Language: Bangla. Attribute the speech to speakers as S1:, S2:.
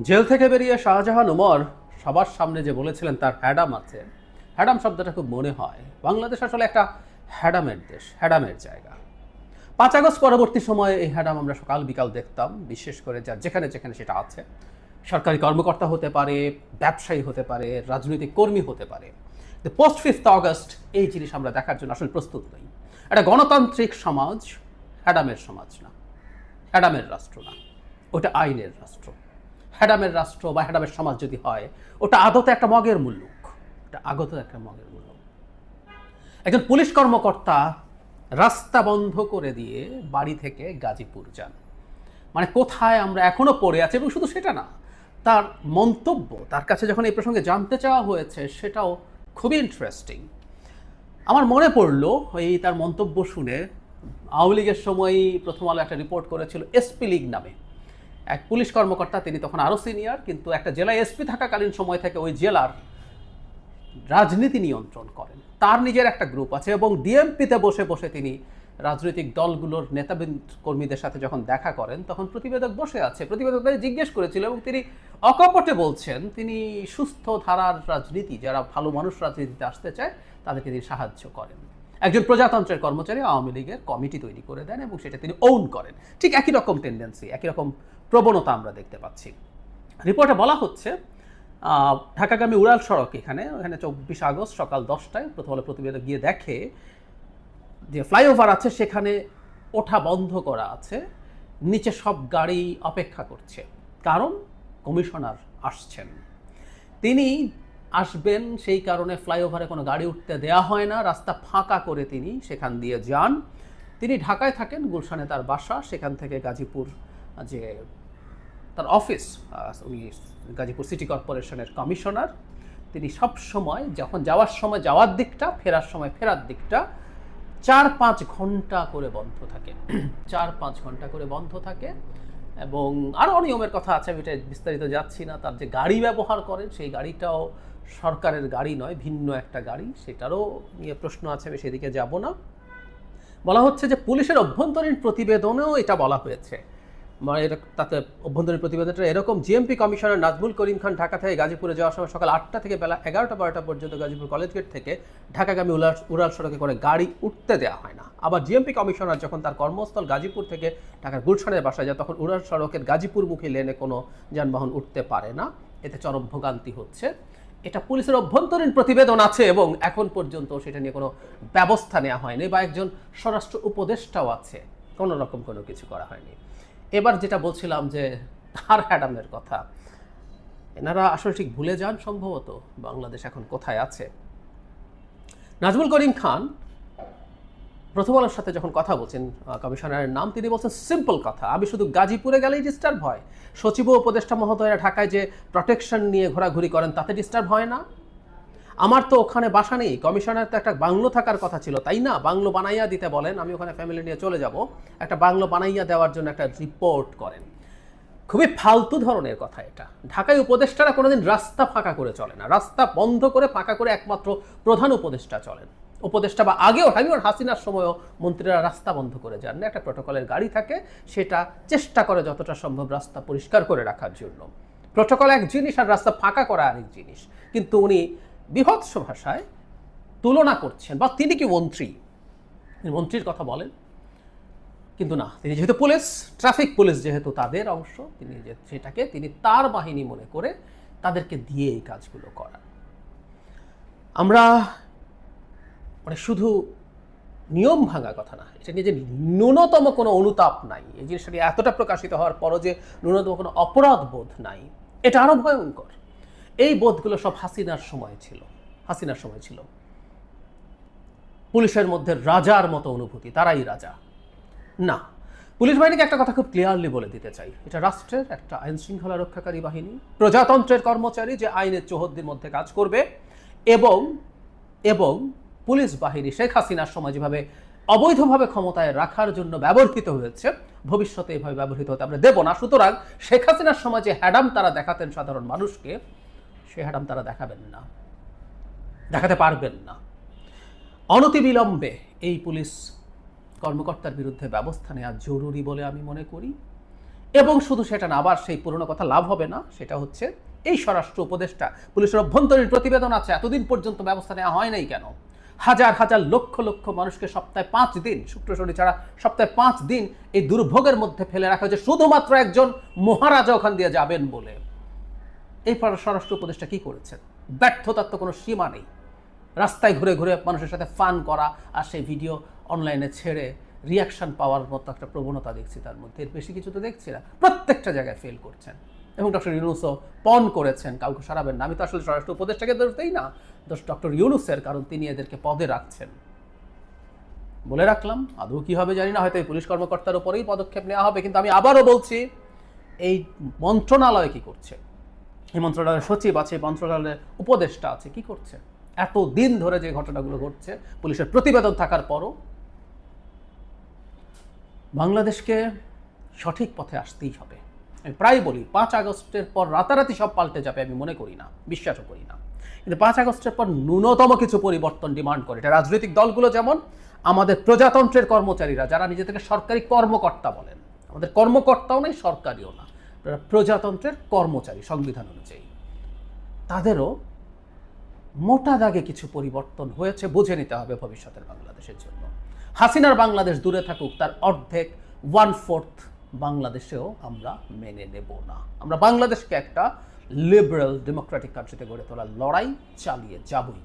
S1: জেল থেকে বেরিয়ে শাহজাহান ওমর সবার সামনে যে বলেছিলেন তার হ্যাডাম আছে, হ্যাডাম শব্দটা খুব মনে হয়। বাংলাদেশ আসলে একটা হ্যাডামের দেশ, হ্যাডামের জায়গা। 5 আগস্ট পরবর্তী সময়ে এই হ্যাডাম আমরা সকাল বিকাল দেখতাম, বিশেষ করে যার যেখানে যেখানে সেটা আছে। সরকারি কর্মকর্তা হতে পারে, ব্যবসায়ী হতে পারে, রাজনৈতিক কর্মী হতে পারে। পোস্ট 5 আগস্ট এই জিনিস আমরা দেখার জন্য আসলে প্রস্তুত নই। একটা গণতান্ত্রিক সমাজ হ্যাডামের সমাজ না, হ্যাডামের রাষ্ট্র না, ওটা আইনের রাষ্ট্র। হ্যাডামের রাষ্ট্র বা হ্যাডামের সমাজ যদি হয়, ওটা আদতে একটা মগের মুল্লুক, ওটা আগত একটা মগের মুল্লুক। একজন পুলিশ কর্মকর্তা রাস্তা বন্ধ করে দিয়ে বাড়ি থেকে গাজীপুর যান, মানে কোথায় আমরা এখনো পড়ে আছি। এবং শুধু সেটা না, তার মন্তব্য, তার কাছে যখন এই প্রসঙ্গে জানতে চাওয়া হয়েছে, সেটাও খুবই ইন্টারেস্টিং। আমার মনে পড়লো এই তার মন্তব্য শুনে, আওয়ামী লীগের সময়ই প্রথম আলো একটা রিপোর্ট করেছিল এসপি লীগ নামে এক পুলিশ কর্মকর্তা। তিনি তখন আরও সিনিয়র, কিন্তু একটা জেলায় এসপি থাকাকালীন সময় থেকে ওই জেলার রাজনীতি নিয়ন্ত্রণ করেন। তার নিজের একটা গ্রুপ আছে এবং ডিএমপিতে বসে বসে তিনি রাজনৈতিক দলগুলোর নেতাবৃন্দ কর্মীদের সাথে যখন দেখা করেন, তখন প্রতিবেদক বসে আছে। প্রতিবেদক তাকে জিজ্ঞেস করেছিল এবং তিনি অকপটে বলছেন তিনি সুস্থ ধারার রাজনীতি, যারা ভালো মানুষ রাজনীতিতে আসতে চায় তাদেরকে তিনি সাহায্য করেন। একজন প্রজাতন্ত্রের কর্মচারী আওয়ামী লীগের কমিটি তৈরি করে দেন এবং সেটা তিনি ওন করেন। ঠিক একই রকম টেন্ডেন্সি, একই রকম প্রবণতা আমরা দেখতে পাচ্ছি। রিপোর্টে বলা হচ্ছে ঢাকাগামী উড়াল সড়ক, এখানে 24 আগস্ট সকাল 10টায় প্রথম আলো প্রতিবেদক গিয়ে দেখে যে ফ্লাইওভার আছে, সেখানে ওঠা বন্ধ করা আছে, নিচে সব গাড়ি অপেক্ষা করছে, কারণ কমিশনার আসছেন। তিনি আসবেন, সেই কারণে ফ্লাইওভারে কোনো গাড়ি উঠতে দেয়া হয় না, রাস্তা ফাঁকা করে তিনি সেখান দিয়ে যান। তিনি ঢাকায় থাকেন, গুলশানে তার বাসা, সেখান থেকে গাজীপুর যে তার অফিস, উনি গাজীপুর সিটি কর্পোরেশনের কমিশনার। তিনি সব সময় যখন যাওয়ার সময় যাওয়ার দিকটা, ফেরার সময় ফেরার দিকটা 4-5 ঘন্টা করে বন্ধ থাকে। 4-5 ঘন্টা করে বন্ধ থাকে। এবং আরও নিয়মের কথা আছে, আমি এটা বিস্তারিত যাচ্ছি না। তার যে গাড়ি ব্যবহার করেন, সেই গাড়িটাও সরকারের গাড়ি নয়, ভিন্ন একটা গাড়ি, সেটারও নিয়ে প্রশ্ন আছে, আমি সেদিকে যাব না। বলা হচ্ছে যে পুলিশের অভ্যন্তরীণ প্রতিবেদনেও এটা বলা হয়েছে, মানে তাতে অভ্যন্তরীণ প্রতিবেদনটা এরকম: জিএমপি কমিশনার নাজমুল করিম খান ঢাকা থেকে গাজীপুরে যাওয়ার সময় সকাল 8টা থেকে বেলা 11টা-12টা পর্যন্ত গাজীপুর কলেজ গেট থেকে ঢাকাগামী উড়াল সড়কে করে গাড়ি উঠতে দেওয়া হয় না। আবার জিএমপি কমিশনার যখন তার কর্মস্থল গাজীপুর থেকে ঢাকার গুলশানের বাসায় যায়, তখন উড়াল সড়কের গাজীপুরমুখী লেনে কোনো যানবাহন উঠতে পারে না। এতে চরম ভোগান্তি হচ্ছে। এটা পুলিশের অভ্যন্তরীণ প্রতিবেদন আছে এবং এখন পর্যন্ত সেটা নিয়ে কোনো ব্যবস্থা নেওয়া হয়নি, বা একজন স্বরাষ্ট্র উপদেষ্টাও আছে, কোনো রকম কোনো কিছু করা হয়নি। এবার যেটা বলছিলাম যে তার হ্যাডামের কথা, এনারা আসলে ঠিক ভুলে যান সম্ভবত বাংলাদেশ এখন কোথায় আছে। নাজমুল করিম খান প্রথম আলোর সাথে যখন কথা বলছেন, কমিশনারের নাম, তিনি বলছেন সিম্পল কথা: আমি শুধু গাজীপুরে গেলেই ডিস্টার্ব হয়, সচিব ও উপদেষ্টা মহোদয়রা ঢাকায় যে প্রোটেকশন নিয়ে ঘোরাঘুরি করেন তাতে ডিস্টার্ব হয় না? আমার তো ওখানে বাসা নেই, কমিশনার তো একটা বাংলো থাকার কথা ছিল, তাই না? বাংলো বানাইয়া দিতে বলেন, আমি ওখানে ফ্যামিলি নিয়ে চলে যাব, একটা বাংলো বানাইয়া দেওয়ার জন্য একটা রিপোর্ট করেন। খুবই ফালতু ধরনের কথা এটা। ঢাকায় উপদেষ্টারা কোনোদিন রাস্তা ফাঁকা করে চলে না, রাস্তা বন্ধ করে ফাঁকা করে একমাত্র প্রধান উপদেষ্টা চলেন। উপদেষ্টা বা আগেও হাসিনার সময়ও মন্ত্রীরা রাস্তা বন্ধ করে যান না, একটা প্রটোকলের গাড়ি থাকে, সেটা চেষ্টা করে যতটা সম্ভব রাস্তা পরিষ্কার করে রাখার জন্য। প্রটোকল এক জিনিস আর রাস্তা ফাঁকা করা আরেক জিনিস। কিন্তু উনি বিভৎস ভাষায় তুলনা করছেন, বা তিনি কি মন্ত্রী, মন্ত্রীর কথা বলেন, কিন্তু না, তিনি যেহেতু পুলিশ, ট্রাফিক পুলিশ যেহেতু তাদের অংশ, তিনি সেটাকে তিনি তার বাহিনী মনে করে তাদেরকে দিয়ে এই কাজগুলো করান। আমরা মানে শুধু নিয়ম ভাঙা কথা না, এটা নিয়ে যে ন্যূনতম কোনো অনুতাপ নাই, এই জিনিসটা এতটা প্রকাশিত হওয়ার পরও যে ন্যূনতম কোনো অপরাধ বোধ নাই, এটা আরো ভয়ঙ্কর। এই বোধগুলো সব হাসিনার সময় ছিল। পুলিশের মধ্যে রাজার মতো অনুভূতি, তারাই রাজা না। পুলিশ বাহিনীকে একটা কথা খুব ক্লিয়ারলি বলে দিতে চাই, এটা রাষ্ট্রের একটা আইন শৃঙ্খলা রক্ষাকারী বাহিনী, প্রজাতন্ত্রের কর্মচারী যে আইনের চৌহদ্দির মধ্যে কাজ করবে। এবং পুলিশ বাহিনী শেখ হাসিনার সময় যেভাবে অবৈধভাবে ক্ষমতায় রাখার জন্য ব্যবহৃত হয়েছে, ভবিষ্যতে এভাবে ব্যবহৃত হতে আমরা দেব না। সুতরাং শেখ হাসিনার সময় যে হ্যাডাম তারা দেখাতেন সাধারণ মানুষকে, সে হ্যাডাম তারা দেখাতে পারবেন না। অনতিবিলম্বে এই পুলিশ কর্মকর্তার বিরুদ্ধে ব্যবস্থা নেওয়া জরুরি বলে আমি মনে করি। এবং শুধু সেটা না, আবার সেই পুরনো কথা লাভ হবে না, সেটা হচ্ছে এই স্বরাষ্ট্র উপদেষ্টা, পুলিশের অভ্যন্তরীণ প্রতিবেদন আছে, এতদিন পর্যন্ত ব্যবস্থা নেওয়া হয় নাই কেন? হাজার হাজার লক্ষ লক্ষ মানুষকে সপ্তাহে 5 দিন, শুক্র শনি ছাড়া সপ্তাহে 5 দিন এই দুর্ভোগের মধ্যে ফেলে রাখা হয়েছে শুধুমাত্র একজন মহারাজা ওখান দিয়ে যাবেন বলে। এই স্বরাষ্ট্র উপদেষ্টা কি করেছেন? ব্যর্থতার তো কোনো সীমা নেই। রাস্তায় ঘুরে ঘুরে মানুষের সাথে ফান করা আর সেই ভিডিও অনলাইনে ছেড়ে রিয়াকশন পাওয়ার মতো একটা প্রবণতা দেখছি তার মধ্যে, এর বেশি কিছু তো দেখছি না। প্রত্যেকটা জায়গায় ফেল করছেন এবং ডক্টর ইউনূসও পণ করেছেন, কাউকে সরাবেন না। আমি তো আসলে স্বরাষ্ট্র উপদেষ্টাকে দোষ দেই না, দোষ ডক্টর ইউনূসের, কারণ তিনি এদেরকে পদে রাখছেন। বলে রাখলাম, আদৌ কি হবে জানি না, হয়তো এই পুলিশ কর্মকর্তার উপরেই পদক্ষেপ নেওয়া হবে। কিন্তু আমি আবারও বলছি, এই মন্ত্রণালয় কি করছে? এই মন্ত্রণালয়ের সচিব আছে, মন্ত্রণালয়ের উপদেষ্টা আছে, কি করছে? এত দিন ধরে যে ঘটনাগুলো ঘটছে, পুলিশের প্রতিবেদন থাকার পরও বাংলাদেশকে সঠিক পথে আসতেই হবে। আমি প্রায় বলি 5 আগস্টের পর রাতারাতি সব পাল্টে যাবে, আমি মনে করি না, বিশ্বাসও করি না। কিন্তু 5 আগস্টের পর ন্যূনতম কিছু পরিবর্তন ডিমান্ড করে। এটা রাজনৈতিক দলগুলো যেমন, আমাদের প্রজাতন্ত্রের কর্মচারীরা যারা নিজেদেরকে সরকারি কর্মকর্তা বলেন, আমাদের কর্মকর্তাও নাই, সরকারিও না, প্রজাতন্ত্রের কর্মচারী সংবিধান অনুযায়ী, তাদেরও মোটা দাগে কিছু পরিবর্তন হয়েছে, বুঝে নিতে হবে ভবিষ্যতের বাংলাদেশের জন্য। হাসিনার বাংলাদেশ দূরে থাকুক, তার অর্ধেক 1/4 বাংলাদেশেও আমরা মেনে নেব না। আমরা বাংলাদেশকে একটা লিবারেল ডেমোক্রেটিক কান্ট্রিতে গড়ে তোলার লড়াই চালিয়ে যাবই।